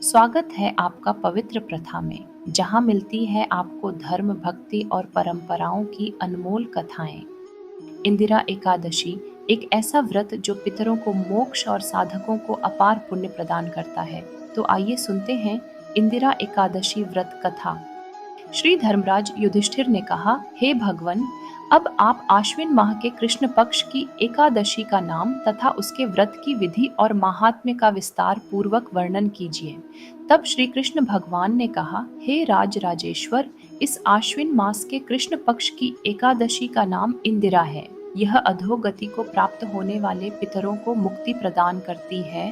स्वागत है आपका पवित्र प्रथा में, जहाँ मिलती है आपको धर्म, भक्ति और परंपराओं की अनमोल कथाएं। इंदिरा एकादशी एक ऐसा व्रत जो पितरों को मोक्ष और साधकों को अपार पुण्य प्रदान करता है। तो आइए सुनते हैं इंदिरा एकादशी व्रत कथा। श्री धर्मराज युधिष्ठिर ने कहा, हे भगवन, अब आप आश्विन माह के कृष्ण पक्ष की एकादशी का नाम तथा उसके व्रत की विधि और महात्म्य का विस्तार पूर्वक वर्णन कीजिए। तब श्री कृष्ण भगवान ने कहा, हे राज राजेश्वर, इस आश्विन मास के कृष्ण पक्ष की एकादशी का नाम इंदिरा है। यह अधोगति को प्राप्त होने वाले पितरों को मुक्ति प्रदान करती है।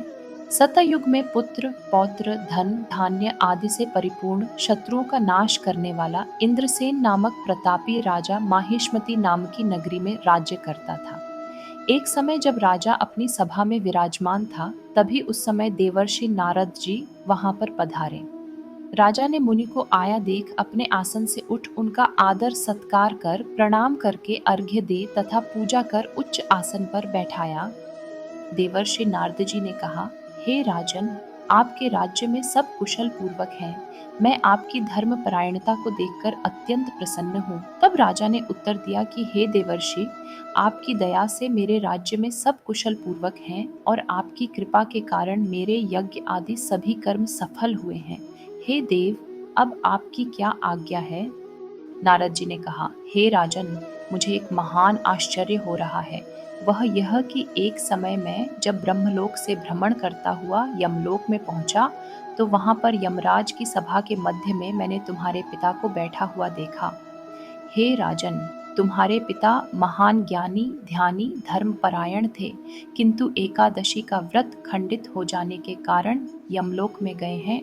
सतयुग में पुत्र, पौत्र, धन, धान्य आदि से परिपूर्ण, शत्रुओं का नाश करने वाला इंद्रसेन नामक प्रतापी राजा माहिष्मती नाम की नगरी में राज्य करता था। एक समय जब राजा अपनी सभा में विराजमान था, तभी उस समय देवर्षि नारद जी वहां पर पधारे। राजा ने मुनि को आया देख अपने आसन से उठ उनका आदर सत्कार कर प्रणाम करके अर्घ्य दे तथा पूजा कर उच्च आसन पर बैठाया। देवर्षि नारद जी ने कहा, हे राजन, आपके राज्य में सब कुशल पूर्वक हैं। मैं आपकी धर्म परायणता को देखकर अत्यंत प्रसन्न हूँ। तब राजा ने उत्तर दिया कि हे देवर्षि, आपकी दया से मेरे राज्य में सब कुशल पूर्वक हैं और आपकी कृपा के कारण मेरे यज्ञ आदि सभी कर्म सफल हुए हैं। हे देव, अब आपकी क्या आज्ञा है? नारद जी ने कहा, हे राजन, मुझे एक महान आश्चर्य हो रहा है। वह यह कि एक समय मैं जब ब्रह्मलोक से भ्रमण करता हुआ यमलोक में पहुंचा, तो वहां पर यमराज की सभा के मध्य में मैंने तुम्हारे पिता को बैठा हुआ देखा। हे राजन, तुम्हारे पिता महान ज्ञानी, ध्यानी, धर्मपरायण थे, किंतु एकादशी का व्रत खंडित हो जाने के कारण यमलोक में गए हैं।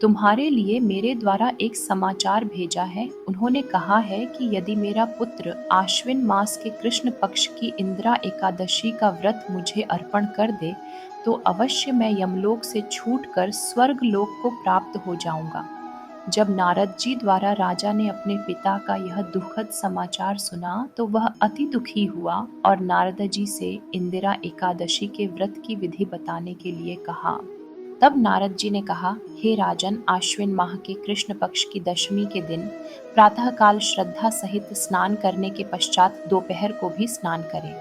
तुम्हारे लिए मेरे द्वारा एक समाचार भेजा है। उन्होंने कहा है कि यदि मेरा पुत्र आश्विन मास के कृष्ण पक्ष की इंदिरा एकादशी का व्रत मुझे अर्पण कर दे, तो अवश्य मैं यमलोक से छूटकर स्वर्ग लोक को प्राप्त हो जाऊंगा। जब नारद जी द्वारा राजा ने अपने पिता का यह दुखद समाचार सुना, तो वह अति दुखी हुआ और नारद जी से इंदिरा एकादशी के व्रत की विधि बताने के लिए कहा। तब नारद जी ने कहा, हे राजन, आश्विन माह के कृष्ण पक्ष की दशमी के दिन प्रातःकाल श्रद्धा सहित स्नान करने के पश्चात दोपहर को भी स्नान करें।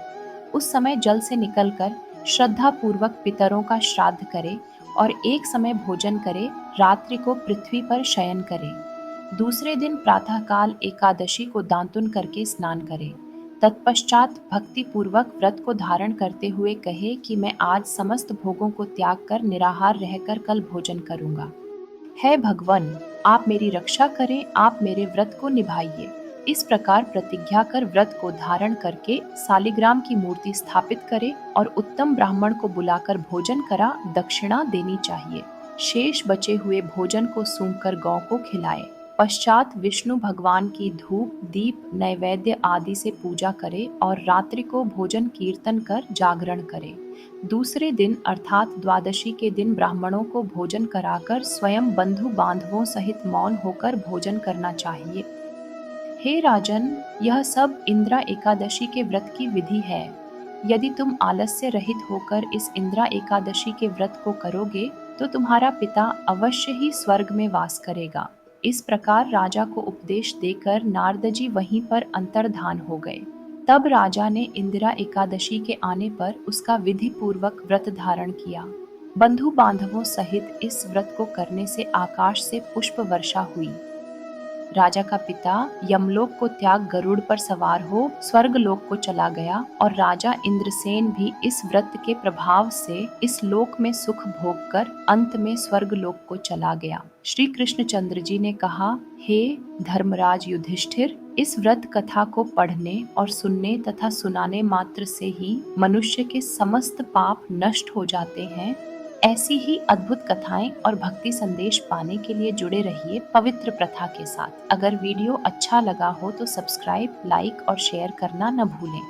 उस समय जल से निकलकर श्रद्धा पूर्वक पितरों का श्राद्ध करे और एक समय भोजन करे, रात्रि को पृथ्वी पर शयन करे। दूसरे दिन प्रातःकाल एकादशी को दांतुन करके स्नान करे। तत्पश्चात भक्ति पूर्वक व्रत को धारण करते हुए कहे कि मैं आज समस्त भोगों को त्याग कर निराहार रहकर कल भोजन करूंगा। हे भगवान, आप मेरी रक्षा करें, आप मेरे व्रत को निभाइए। इस प्रकार प्रतिज्ञा कर व्रत को धारण करके सालिग्राम की मूर्ति स्थापित करे और उत्तम ब्राह्मण को बुलाकर भोजन करा दक्षिणा देनी चाहिए। शेष बचे हुए भोजन को सूंघकर गौ को खिलाए। पश्चात विष्णु भगवान की धूप, दीप, नैवेद्य आदि से पूजा करे और रात्रि को भोजन कीर्तन कर जागरण करे। दूसरे दिन अर्थात द्वादशी के दिन ब्राह्मणों को भोजन कराकर स्वयं बंधु बांधवों सहित मौन होकर भोजन करना चाहिए। हे राजन, यह सब इंदिरा एकादशी के व्रत की विधि है। यदि तुम आलस्य रहित होकर इस इंदिरा एकादशी के व्रत को करोगे, तो तुम्हारा पिता अवश्य ही स्वर्ग में वास करेगा। इस प्रकार राजा को उपदेश देकर नारद जी वहीं पर अंतर्धान हो गए। तब राजा ने इंदिरा एकादशी के आने पर उसका विधि पूर्वक व्रत धारण किया। बंधु बांधवों सहित इस व्रत को करने से आकाश से पुष्प वर्षा हुई। राजा का पिता यमलोक को त्याग गरुड़ पर सवार हो स्वर्ग लोक को चला गया और राजा इंद्रसेन भी इस व्रत के प्रभाव से इस लोक में सुख भोग कर अंत में स्वर्ग लोक को चला गया। श्री कृष्णचंद्र जी ने कहा, हे धर्मराज युधिष्ठिर, इस व्रत कथा को पढ़ने और सुनने तथा सुनाने मात्र से ही मनुष्य के समस्त पाप नष्ट हो जाते हैं। ऐसी ही अद्भुत कथाएं और भक्ति संदेश पाने के लिए जुड़े रहिए पवित्र प्रथा के साथ। अगर वीडियो अच्छा लगा हो तो सब्सक्राइब, लाइक और शेयर करना न भूलें।